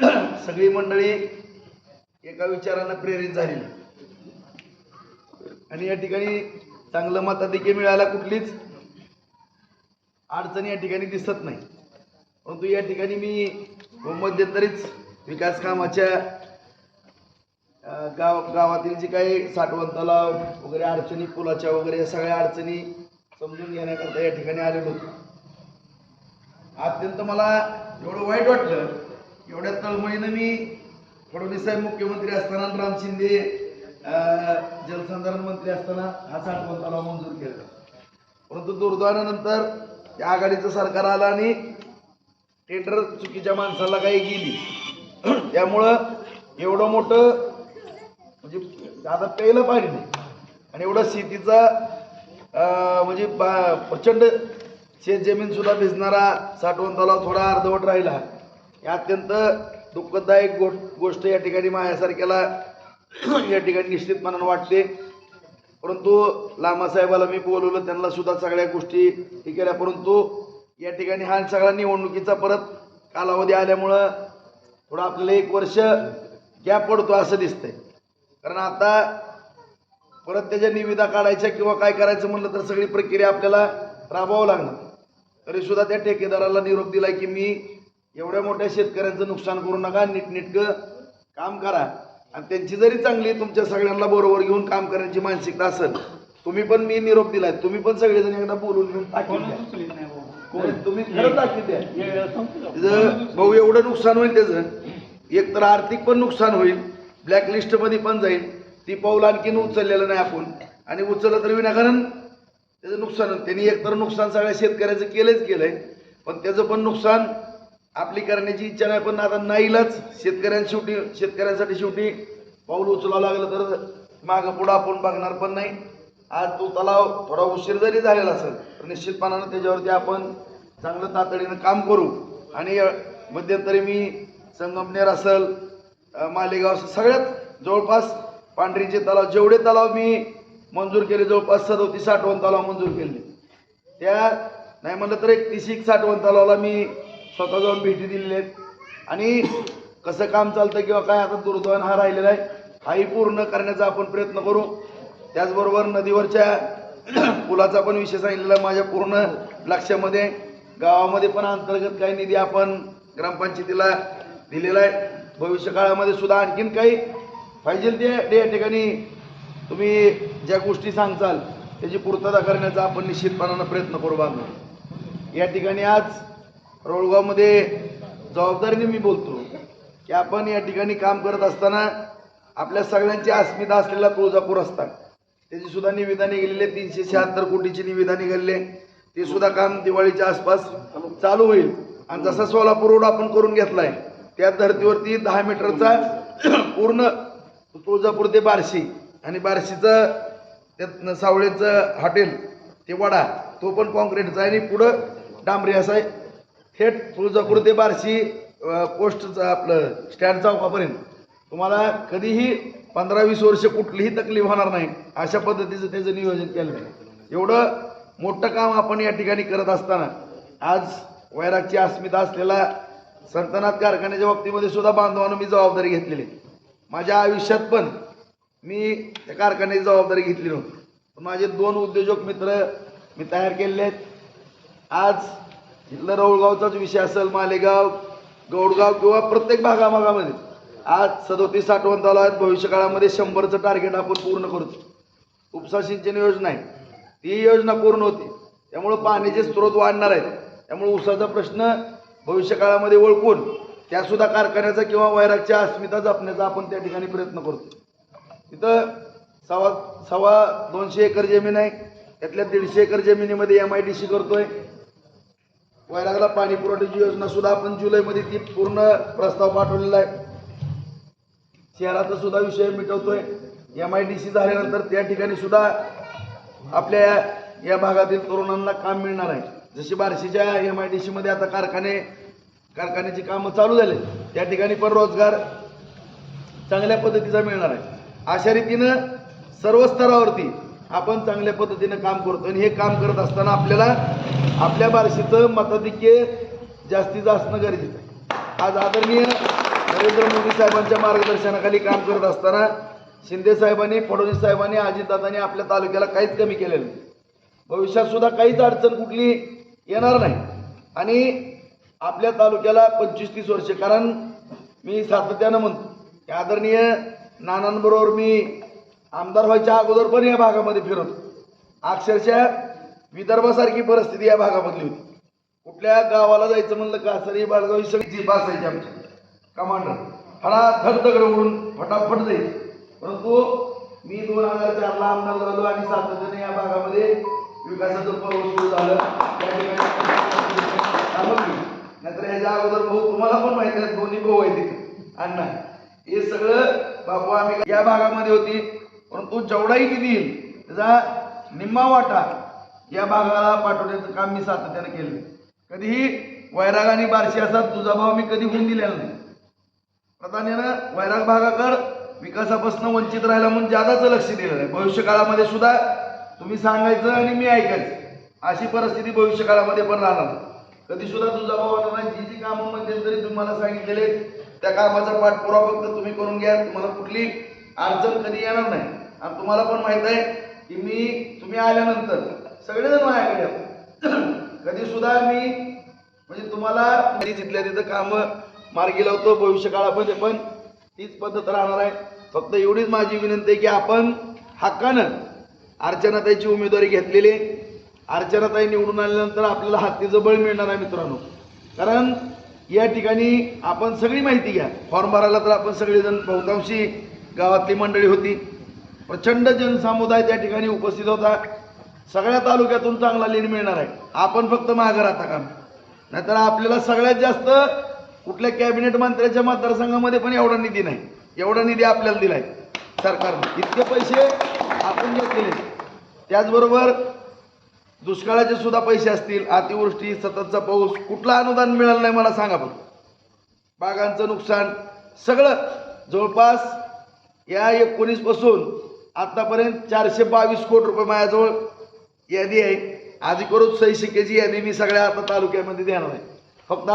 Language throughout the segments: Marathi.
सगळी मंडळी एका विचारानं प्रेरित झाली आणि या ठिकाणी चांगलं मताधिक्य मिळायला कुठलीच अडचण या ठिकाणी दिसत नाही। परंतु या ठिकाणी मी मध्यंतरीच विकास कामाच्या गावातील जी काही साठवण तलाव वगैरे अडचणी पुलाच्या वगैरे या सगळ्या अडचणी समजून घेण्याकरता या ठिकाणी आलेलो होतो। अत्यंत मला एवढं वाईट वाटलं, एवढ्या तळमळीनं मी फडणवीस साहेब मुख्यमंत्री असताना राम शिंदे जलसंधारण मंत्री असताना हा साठवण तलाव मंजूर केला, परंतु दुर्दैवानंतर या आघाडीचं सरकार आलं आणि टेंडर चुकीच्या माणसाला काही गेली, त्यामुळं एवढं मोठं म्हणजे आता प्यायला पाणी नाही आणि एवढं शेतीचा म्हणजे प्रचंड शेत जमीन सुद्धा भिजणारा साठवण तलाव थोडा अर्धवट राहिला। हे अत्यंत दुःखदायक गोष्ट या ठिकाणी माझ्यासारख्याला या ठिकाणी निश्चितपणानं वाटते। परंतु लामासाहेबाला मी बोलवलं, त्यांना सुद्धा सगळ्या गोष्टी हे केल्या, परंतु या ठिकाणी हा सगळा निवडणुकीचा परत कालावधी आल्यामुळं थोडं आपल्याला 1 वर्ष गॅप पडतो असं दिसतंय। कारण आता परत त्याच्या निविदा काढायच्या किंवा काय करायचं म्हणलं तर सगळी प्रक्रिया आपल्याला राबवावं लागणार। तरी सुद्धा त्या ठेकेदाराला निरोप दिलाय की मी एवढ्या मोठ्या शेतकऱ्यांचं नुकसान करू नका, नीटनेटकं काम करा आणि त्यांची जरी चांगली तुमच्या सगळ्यांना बरोबर घेऊन काम करण्याची मानसिकता असेल, तुम्ही पण मी निरोप दिलाय, तुम्ही पण सगळेजण एकदा बोलून घेऊन तुम्ही खरं दाखवून द्या। भाऊ एवढं नुकसान होईल, त्याचं एक तर आर्थिक पण नुकसान होईल, ब्लॅकलिस्ट मध्ये पण जाईल, ती पाऊल आणखीन उचललेलं नाही आपण, आणि उचललं तर विनाकारण त्याचं नुकसान। त्यांनी एकतर नुकसान सगळ्या शेतकऱ्याचं केलंय, पण त्याचं पण नुकसान आपली करण्याची इच्छा नाही, पण आता नाईलाज शेतकऱ्यांसाठी शेवटी पाऊल उचलावं लागलं तर मागं पुढं आपण बघणार पण नाही। आज तो तलाव थोडा उशीर जरी झालेला असेल तर निश्चितपणानं त्याच्यावरती आपण चांगलं तातडीनं काम करू। आणि मध्यंतरी मी संगमनेर असेल, मालेगाव सगळ्यात जवळपास पांढरीचे तलाव जेवढे तलाव मी मंजूर केले, जवळपास 37 साठवण तलाव मंजूर केले, त्या नाही म्हणलं तर 31 साठवण तलावाला मी स्वतः जाऊन भेटी दिलेल्या आहेत। आणि कसं काम चालतं किंवा काय आता दुर्दैवान हा राहिलेला आहे, हाही पूर्ण करण्याचा आपण प्रयत्न करू। त्याचबरोबर नदीवरच्या पुलाचा पण विषय सांगितलेला माझ्या पूर्ण लक्षामध्ये, गावामध्ये पण अंतर्गत काही निधी आपण ग्रामपंचायतीला दिलेला आहे। भविष्य काळामध्ये सुद्धा आणखीन काही पाहिजे ते या ठिकाणी तुम्ही ज्या गोष्टी सांगचाल त्याची पूर्तता करण्याचा आपण निश्चितपणानं प्रयत्न करू बांधू। या ठिकाणी आज रोळगावमध्ये जबाबदारीने मी बोलतो की आपण या ठिकाणी काम करत असताना आपल्या सगळ्यांची अस्मिता असलेला तुळजापूर असतात, त्याची सुद्धा निविदा निघालेली, 376 कोटीची निविदा निघालेली, ते सुद्धा काम दिवाळीच्या आसपास चालू होईल। आणि जसा सोलापूर रोड आपण करून घेतलाय त्या धर्तीवरती 10 मीटरचा पूर्ण तुळजापूर ते बार्शी आणि बार्शीचं त्यातनं सावळेचं हॉटेल ते वडा तो पण कॉन्क्रीटचा आहे, आणि पुढं डांबरी असा आहे, थेट तुळजापूर ते बार्शी पोस्टचं आपलं स्टँड चौकापर्यंत तुम्हाला कधीही 15-20 वर्ष कुठलीही तकलीफ होणार नाही अशा पद्धतीचं त्याचं नियोजन केलं आहे। एवढं मोठं काम आपण या ठिकाणी करत असताना आज वैरागची अस्मिता असलेला संतनाथ कारखान्याच्या बाबतीमध्ये सुद्धा बांधवांना मी जबाबदारी घेतलेली आहे। माझ्या आयुष्यात पण मी त्या कारखान्याची जबाबदारी घेतली नव्हती, पण माझे 2 उद्योजक मित्र मी तयार केलेले आहेत। आज इथलं रौळगावचाच विषय असेल, मालेगाव, गौडगाव किंवा प्रत्येक भागामध्ये आज 37 साठवण तलाव आहेत। भविष्य काळामध्ये 100चं टार्गेट आपण पूर्ण करतो। उपसा सिंचन योजना आहे, ती योजना पूर्ण होती, त्यामुळे पाण्याचे स्रोत वाढणार आहेत, त्यामुळे उसाचा प्रश्न भविष्य काळामध्ये ओळखून त्यासुद्धा कारखान्याचा किंवा वैरागच्या अस्मिता जपण्याचा आपण त्या ठिकाणी प्रयत्न करतो। तिथं 200 एकर जमीन आहे, त्यातल्या 150 एकर जमिनीमध्ये MIDC करतोय। वैरागला पाणी पुरवठ्याची योजना सुद्धा आपण जुलैमध्ये ती पूर्ण प्रस्ताव पाठवलेला आहे। शहराचा सुद्धा विषय मिटवतोय। MIDC झाल्यानंतर त्या ठिकाणी सुद्धा आपल्या या भागातील तरुणांना काम मिळणार आहे। जशी बार्शीच्या MIDC मध्ये आता कारखान्याची कामं चालू झाले, त्या ठिकाणी पण रोजगार चांगल्या पद्धतीचा मिळणार आहे। अशा रीतीनं सर्व स्तरावरती आपण चांगल्या पद्धतीने काम करतो, आणि हे काम करत असताना आपल्याला आपल्या बार्शीचं मताधिक्य जास्तीत जास्त गरजेचं आहे। आज आदरणीय नरेंद्र मोदी साहेबांच्या मार्गदर्शनाखाली काम करत असताना शिंदे साहेबांनी, फडणवीस साहेबांनी, अजितदादांनी आपल्या तालुक्याला काहीच कमी केलेलं नाही. भविष्यात सुद्धा काहीच अडचण कुठली येणार नाही. आणि आपल्या तालुक्याला 25-30 वर्षे, कारण मी सातत्यानं म्हणतो की आदरणीय नानांबरोबर मी आमदार व्हायच्या अगोदर पण या भागामध्ये फिरतो. अक्षरशः विदर्भासारखी परिस्थिती या भागामधली होती. कुठल्या गावाला जायचं म्हणलं का सरी बाळगावी सगळी बसायची आमच्या कमांडर फटाफट दगड उडून फटाफट जाईल. परंतु मी 2004ला आमदार झालो आणि सातत्याने या भागामध्ये विकासाचं पर्व सुरू झालं. त्या ठिकाणी नाहीतर ह्याच्या अगोदर भाऊ तुम्हाला पण माहिती आहे, दोन्ही भाऊ आहेत तिथे अण्णा, हे सगळं बापू आम्ही या भागामध्ये होती. परंतु जेवढाही निधी येईल त्याचा निम्मा वाटा या भागाला पाठवण्याचं काम मी सातत्यानं केलं. कधीही वैराग आणि बारशी असा तुझा भाव मी कधी होऊन दिलेला नाही. प्राधान्यानं वैराग भागाकडे विकासापासून वंचित राहिला म्हणून जादाच लक्ष दिलेलं आहे. भविष्य काळामध्ये सुद्धा तुम्ही सांगायचं आणि मी ऐकायचं अशी परिस्थिती भविष्य काळामध्ये पण राहणार. कधी सुद्धा तुझा भाव नाही. जी जी कामं मध्यंतरी तुम्हाला सांगितलेले त्या कामाचा पाठपुरावा फक्त तुम्ही करून घ्या. तुम्हाला कुठली अडचण कधी येणार नाही. आणि तुम्हाला पण माहित आहे की तुम्ही आल्यानंतर सगळेजण माझ्याकडे कधी सुद्धा मी म्हणजे तुम्हाला जिथल्या तिथं कामं मार्गी लावतो. भविष्य काळामध्ये पण तीच पद्धत राहणार आहे. फक्त एवढीच माझी विनंती आहे की आपण हक्कानं अर्चनाताईची उमेदवारी घेतलेली. अर्चनाताई निवडून आल्यानंतर आपल्याला हातीचं बळ मिळणार आहे मित्रांनो. कारण या ठिकाणी आपण सगळी माहिती घ्या. फॉर्म भरायला तर आपण सगळेजण बहुतांशी गावातली मंडळी होती. प्रचंड जनसमुदाय त्या ठिकाणी उपस्थित होता. सगळ्या तालुक्यातून चांगला लीड मिळणार आहे. आपण फक्त मागं राहता काम. नाहीतर आपल्याला सगळ्यात जास्त कुठल्या कॅबिनेट मंत्र्याच्या मतदारसंघामध्ये पण एवढा निधी नाही. एवढा निधी आपल्याला दिलाय सरकारने. इतके पैसे आपण घेतलेले. त्याचबरोबर दुष्काळाचे सुद्धा पैसे असतील, अतिवृष्टी, सततचा पाऊस, कुठला अनुदान मिळालं नाही मला सांगा बघ. बागांचं नुकसान सगळं जवळपास या 19 पासून आतापर्यंत 422 कोटी रुपये माझ्याजवळ यादी आहे. अधिकृत सही शिक्क्याची यादी मी सगळ्या आता तालुक्यामध्ये देणार आहे. फक्त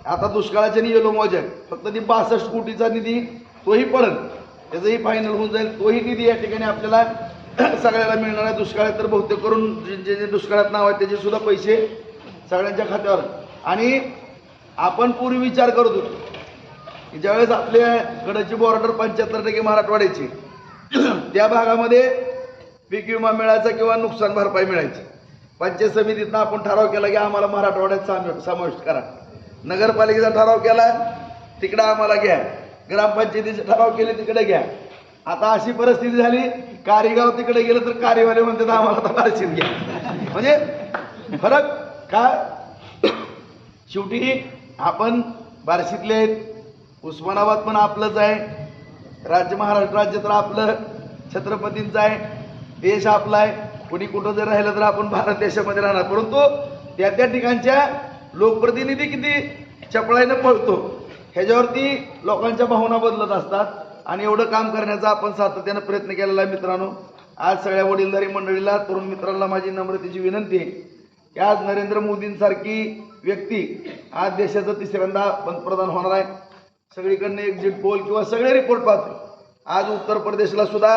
आता दुष्काळाच्या येलो मौजा आहे. फक्त ती 62 कोटीचा निधी तोही पडेल, त्याचंही फायनल होऊन जाईल. तोही निधी या ठिकाणी आपल्याला सगळ्याला मिळणार आहे. दुष्काळात तर बहुतेक करून जे दुष्काळात नाव आहे त्याचे सुद्धा पैसे सगळ्यांच्या खात्यावर. आणि आपण पूर्वी विचार करत होतो की ज्यावेळेस आपल्याकडची बॉर्डर 75% मराठवाड्याची, त्या भागामध्ये पीक विमा मिळायचा किंवा नुकसान भरपाई मिळायची. पंचायत समितीतनं आपण ठराव केला की आम्हाला मराठवाड्यात समाविष्ट करा. नगरपालिकेचा ठराव केला तिकडं आम्हाला घ्या. ग्रामपंचायतीचे ठराव केले तिकडे घ्या. आता अशी परिस्थिती झाली कारीगाव तिकडे गेलं तर कारीवाले म्हणतात आम्हाला तर बारशीत घ्या. म्हणजे फरक का शेवटी आपण बारशीतले आहेत. उस्मानाबाद पण आपलंच आहे. महाराष्ट्र राज्य तर आपलं छत्रपतींचं आहे. देश आपला आहे. कोणी कुठं जर राहिलं तर आपण भारत देशामध्ये राहणार. परंतु त्या ठिकाणच्या लोकप्रतिनिधी किती चपळाईनं पळतो ह्याच्यावरती लोकांच्या भावना बदलत असतात. आणि एवढं काम करण्याचा आपण सातत्यानं प्रयत्न केलेला आहे मित्रांनो. आज सगळ्या वडीलधारी मंडळीला, तरुण मित्रांना माझी नम्रतेची विनंती आहे की आज नरेंद्र मोदींसारखी व्यक्ती आज देशाचा 3ऱ्यांदा पंतप्रधान होणार आहे. सगळीकडनं एक्झिट पोल किंवा सगळे रिपोर्ट पाहतो. आज उत्तर प्रदेशला सुद्धा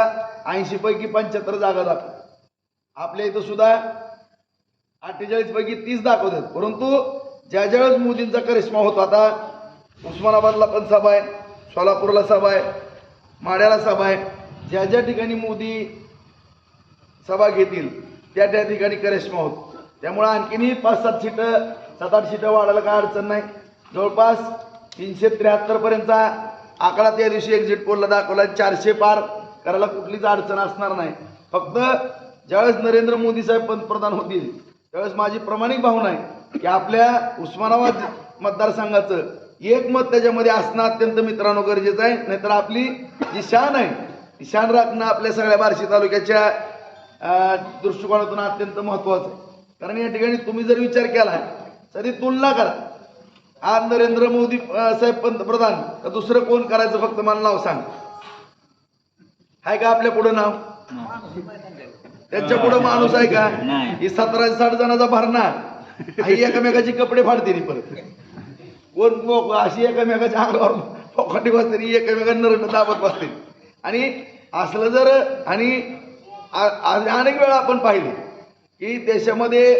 80 पैकी 75 जागा दाखवतात. आपल्या इथं सुद्धा 48 पैकी 30 दाखवतात. परंतु ज्यावेळेस मोदींचा करिश्मा होतो, आता उस्मानाबादला पण सभा आहे, सोलापूरला सभा आहे, माढ्याला सभा आहे. ज्या ठिकाणी मोदी सभा घेतील त्या ठिकाणी करिश्मा होतो. त्यामुळे आणखीनही 5-7 सीटं 7-8 सीटं वाढायला काय अडचण नाही. जवळपास 373 पर्यंतचा आकडा त्या दिवशी एक्झिट पोलला दाखवला. 400 पार करायला कुठलीच अडचण असणार नाही. फक्त ज्यावेळेस नरेंद्र मोदी साहेब पंतप्रधान होतील त्यावेळेस माझी प्रामाणिक भावना आहे की आपल्या उस्मानाबाद मतदारसंघाचं एक मत त्याच्यामध्ये असणं अत्यंत मित्रांनो गरजेचं आहे. नाहीतर आपली जी शान आहे ती शान राखणं आपल्या सगळ्या बार्शी तालुक्याच्या दृष्टिकोनातून अत्यंत महत्त्वाचं आहे. कारण या ठिकाणी तुम्ही जर विचार केला तरी तुलना करा. आज नरेंद्र मोदी साहेब पंतप्रधान तर दुसरं कोण करायचं फक्त मला नाव सांग. आहे का आपल्या पुढं नाव? त्यांच्या पुढं माणूस आहे का? ही 17-60 जणांचा भरणा ही एकमेकाची कपडे फाडते परत. कोण अशी एकमेकाच्या अंगावर फोकाटी बसतील एकमेकांना नरड दाबत बसतील. आणि असलं जर आणि अनेक वेळा आपण पाहिले की देशामध्ये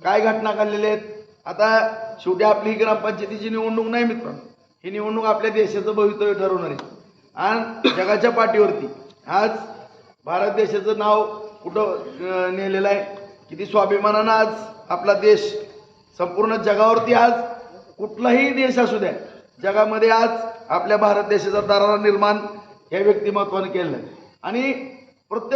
काय घटना घडलेल्या आहेत. आता शेवटी आपली ही ग्रामपंचायतीची निवडणूक नाही मित्रांनो, ही निवडणूक आपल्या देशाचं भवितव्य ठरवणार आहे. आणि जगाच्या पाठीवरती आज भारत देशाचं नाव कुठं नेलेलं आहे, किती स्वाभिमानानं आज आपला देश संपूर्ण जगावरती, आज कुठलाही देश असू द्या जगामध्ये आज आपल्या भारत देशाचा दरारा निर्माण या व्यक्तिमत्वाने केलं. आणि प्रत्येक